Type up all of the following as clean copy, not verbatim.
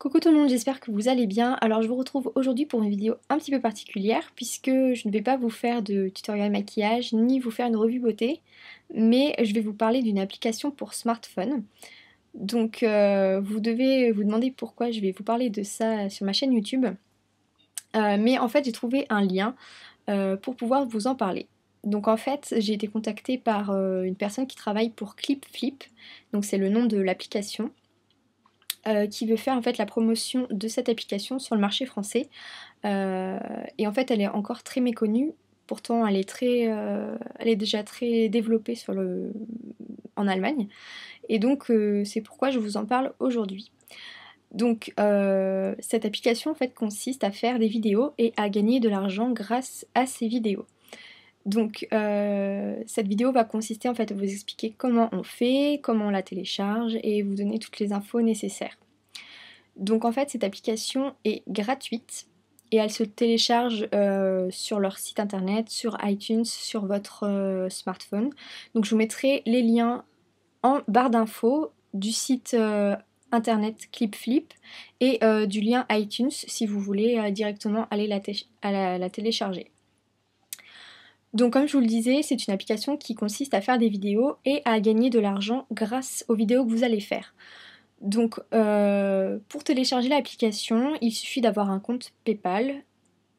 Coucou tout le monde, j'espère que vous allez bien. Alors je vous retrouve aujourd'hui pour une vidéo un petit peu particulière puisque je ne vais pas vous faire de tutoriel maquillage ni vous faire une revue beauté, mais je vais vous parler d'une application pour smartphone. Donc vous devez vous demander pourquoi je vais vous parler de ça sur ma chaîne YouTube. Mais en fait j'ai trouvé un lien pour pouvoir vous en parler. Donc en fait j'ai été contactée par une personne qui travaille pour ClipFlip, donc c'est le nom de l'application. Qui veut faire en fait la promotion de cette application sur le marché français. Et en fait elle est encore très méconnue, pourtant elle est déjà très développée en Allemagne. Et donc c'est pourquoi je vous en parle aujourd'hui. Donc cette application en fait consiste à faire des vidéos et à gagner de l'argent grâce à ces vidéos. Donc cette vidéo va consister en fait à vous expliquer comment on fait, comment on la télécharge et vous donner toutes les infos nécessaires. Donc en fait cette application est gratuite et elle se télécharge sur leur site internet, sur iTunes, sur votre smartphone. Donc je vous mettrai les liens en barre d'infos du site internet ClipFlip et du lien iTunes si vous voulez directement aller la télécharger. Donc comme je vous le disais, c'est une application qui consiste à faire des vidéos et à gagner de l'argent grâce aux vidéos que vous allez faire. Donc pour télécharger l'application, il suffit d'avoir un compte PayPal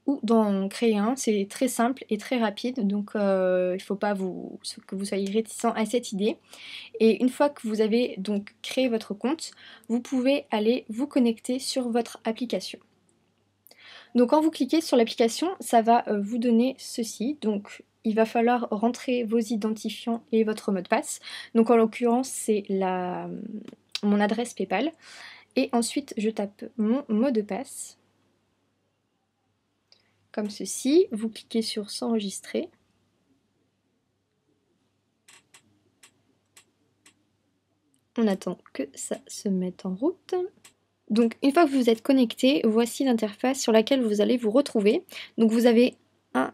ou d'en créer un, c'est très simple et très rapide, donc il ne faut pas que vous soyez réticent à cette idée. Et une fois que vous avez donc créé votre compte, vous pouvez aller vous connecter sur votre application. Donc quand vous cliquez sur l'application, ça va vous donner ceci. Donc il va falloir rentrer vos identifiants et votre mot de passe. Donc en l'occurrence c'est mon adresse PayPal. Et ensuite je tape mon mot de passe. Comme ceci. Vous cliquez sur s'enregistrer. On attend que ça se mette en route. Donc une fois que vous êtes connecté, voici l'interface sur laquelle vous allez vous retrouver. Donc vous avez un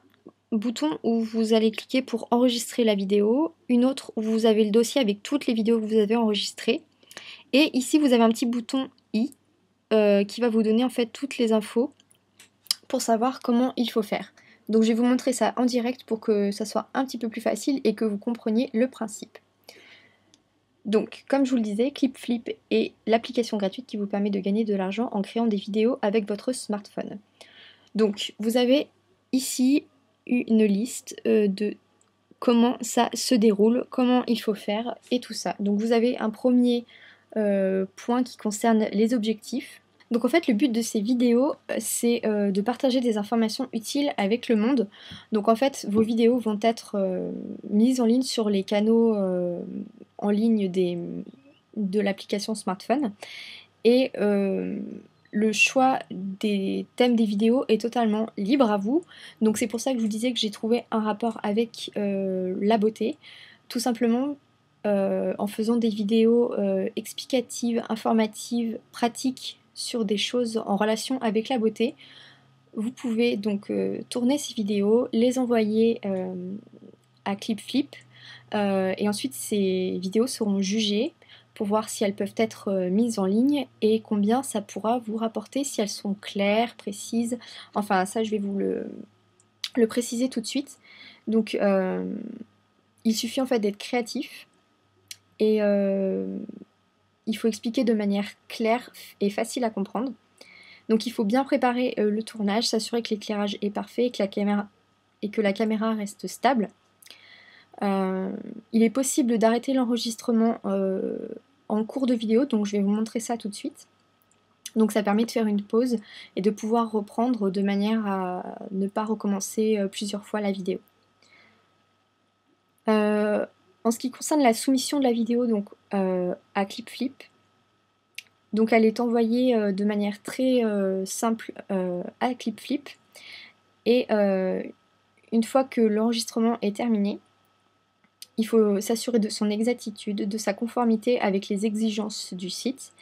bouton où vous allez cliquer pour enregistrer la vidéo, une autre où vous avez le dossier avec toutes les vidéos que vous avez enregistrées. Et ici vous avez un petit bouton i qui va vous donner en fait toutes les infos pour savoir comment il faut faire. Donc je vais vous montrer ça en direct pour que ça soit un petit peu plus facile et que vous compreniez le principe. Donc, comme je vous le disais, ClipFlip est l'application gratuite qui vous permet de gagner de l'argent en créant des vidéos avec votre smartphone. Donc, vous avez ici une liste de comment ça se déroule, comment il faut faire et tout ça. Donc, vous avez un premier point qui concerne les objectifs. Donc en fait le but de ces vidéos c'est de partager des informations utiles avec le monde. Donc en fait vos vidéos vont être mises en ligne sur les canaux en ligne de l'application smartphone et le choix des thèmes des vidéos est totalement libre à vous. Donc c'est pour ça que je vous disais que j'ai trouvé un rapport avec la beauté, tout simplement en faisant des vidéos explicatives, informatives, pratiques sur des choses en relation avec la beauté. Vous pouvez donc tourner ces vidéos, les envoyer à ClipFlip et ensuite ces vidéos seront jugées pour voir si elles peuvent être mises en ligne et combien ça pourra vous rapporter, si elles sont claires, précises. Enfin ça je vais vous le préciser tout de suite. Donc il suffit en fait d'être créatif et il faut expliquer de manière claire et facile à comprendre. Donc il faut bien préparer le tournage, s'assurer que l'éclairage est parfait et que la caméra reste stable. Il est possible d'arrêter l'enregistrement en cours de vidéo, donc je vais vous montrer ça tout de suite. Donc ça permet de faire une pause et de pouvoir reprendre de manière à ne pas recommencer plusieurs fois la vidéo. En ce qui concerne la soumission de la vidéo donc, à ClipFlip, donc elle est envoyée de manière très simple à ClipFlip et une fois que l'enregistrement est terminé, il faut s'assurer de son exactitude, de sa conformité avec les exigences du site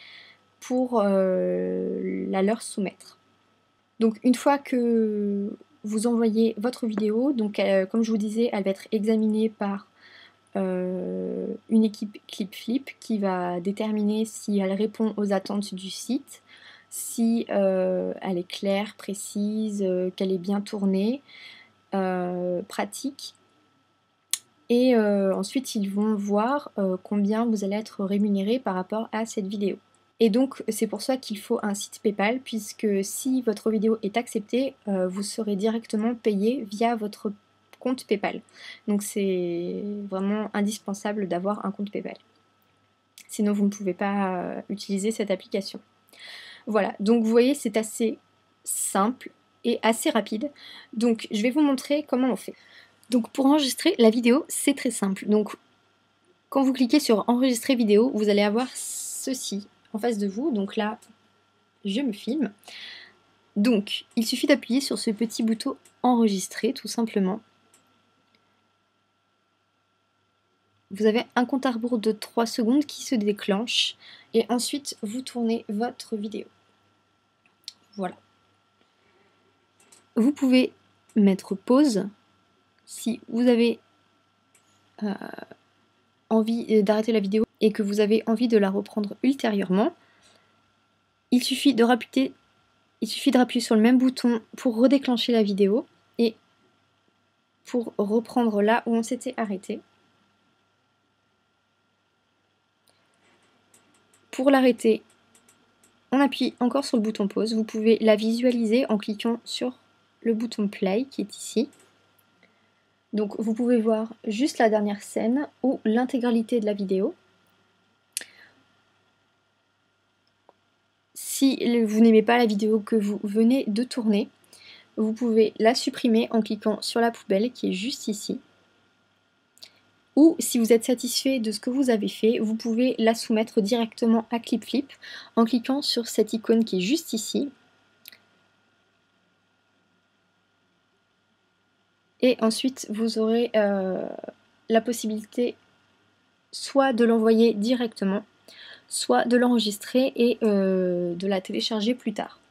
pour la leur soumettre. Donc une fois que vous envoyez votre vidéo, donc comme je vous disais, elle va être examinée par une équipe ClipFlip qui va déterminer si elle répond aux attentes du site, si elle est claire, précise, qu'elle est bien tournée, pratique. Et ensuite ils vont voir combien vous allez être rémunéré par rapport à cette vidéo. Et donc c'est pour ça qu'il faut un site PayPal, puisque si votre vidéo est acceptée, vous serez directement payé via votre compte PayPal. Donc c'est vraiment indispensable d'avoir un compte PayPal. Sinon vous ne pouvez pas utiliser cette application. Voilà, donc vous voyez c'est assez simple et assez rapide. Donc je vais vous montrer comment on fait. Donc pour enregistrer la vidéo, c'est très simple. Donc quand vous cliquez sur enregistrer vidéo, vous allez avoir ceci en face de vous. Donc là, je me filme. Donc il suffit d'appuyer sur ce petit bouton enregistrer tout simplement. Vous avez un compte à rebours de 3 secondes qui se déclenche et ensuite vous tournez votre vidéo. Voilà. Vous pouvez mettre pause si vous avez envie d'arrêter la vidéo et que vous avez envie de la reprendre ultérieurement. Il suffit d'appuyer sur le même bouton pour redéclencher la vidéo et pour reprendre là où on s'était arrêté. Pour l'arrêter, on appuie encore sur le bouton pause. Vous pouvez la visualiser en cliquant sur le bouton play qui est ici. Donc vous pouvez voir juste la dernière scène ou l'intégralité de la vidéo. Si vous n'aimez pas la vidéo que vous venez de tourner, vous pouvez la supprimer en cliquant sur la poubelle qui est juste ici. Ou si vous êtes satisfait de ce que vous avez fait, vous pouvez la soumettre directement à ClipFlip en cliquant sur cette icône qui est juste ici. Et ensuite, vous aurez la possibilité soit de l'envoyer directement, soit de l'enregistrer et de la télécharger plus tard.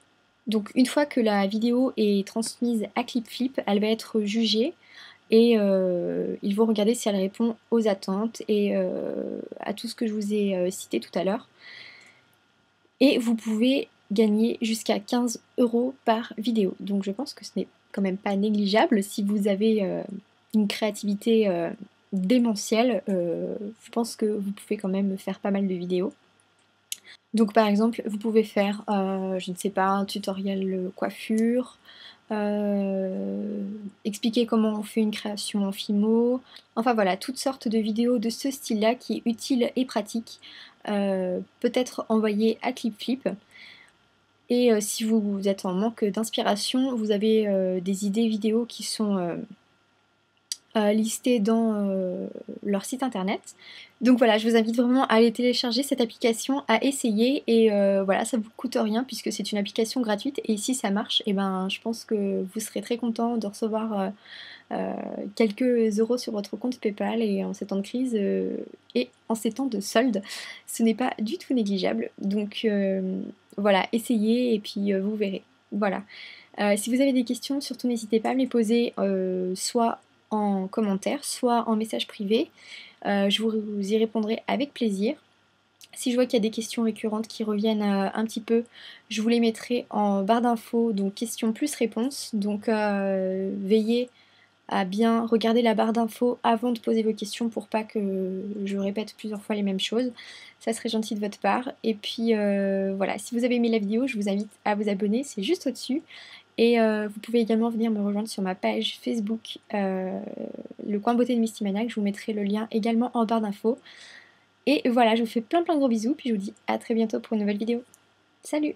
Donc une fois que la vidéo est transmise à ClipFlip, elle va être jugée et ils vont regarder si elle répond aux attentes et à tout ce que je vous ai cité tout à l'heure. Et vous pouvez gagner jusqu'à 15 € par vidéo. Donc je pense que ce n'est quand même pas négligeable. Si vous avez une créativité démentielle, je pense que vous pouvez quand même faire pas mal de vidéos. Donc par exemple, vous pouvez faire, je ne sais pas, un tutoriel coiffure, expliquer comment on fait une création en Fimo, enfin voilà, toutes sortes de vidéos de ce style-là qui est utile et pratique, peut-être envoyé à ClipFlip. Et si vous êtes en manque d'inspiration, vous avez des idées vidéos qui sont listées dans leur site internet. Donc voilà, je vous invite vraiment à aller télécharger cette application, à essayer et voilà, ça vous coûte rien puisque c'est une application gratuite et si ça marche, et ben je pense que vous serez très content de recevoir quelques euros sur votre compte PayPal et en ces temps de crise et en ces temps de solde, ce n'est pas du tout négligeable. Donc voilà, essayez et puis vous verrez. Voilà. Si vous avez des questions, surtout n'hésitez pas à me les poser soit en commentaire, soit en message privé. Je vous y répondrai avec plaisir. Si je vois qu'il y a des questions récurrentes qui reviennent un petit peu, je vous les mettrai en barre d'infos, donc questions plus réponses. Donc veillez à bien regarder la barre d'infos avant de poser vos questions pour pas que je répète plusieurs fois les mêmes choses. Ça serait gentil de votre part. Et puis voilà, si vous avez aimé la vidéo, je vous invite à vous abonner, c'est juste au-dessus. Et vous pouvez également venir me rejoindre sur ma page Facebook, le coin beauté de Misty-Maniac. Je vous mettrai le lien également en barre d'infos. Et voilà, je vous fais plein de gros bisous, puis je vous dis à très bientôt pour une nouvelle vidéo. Salut!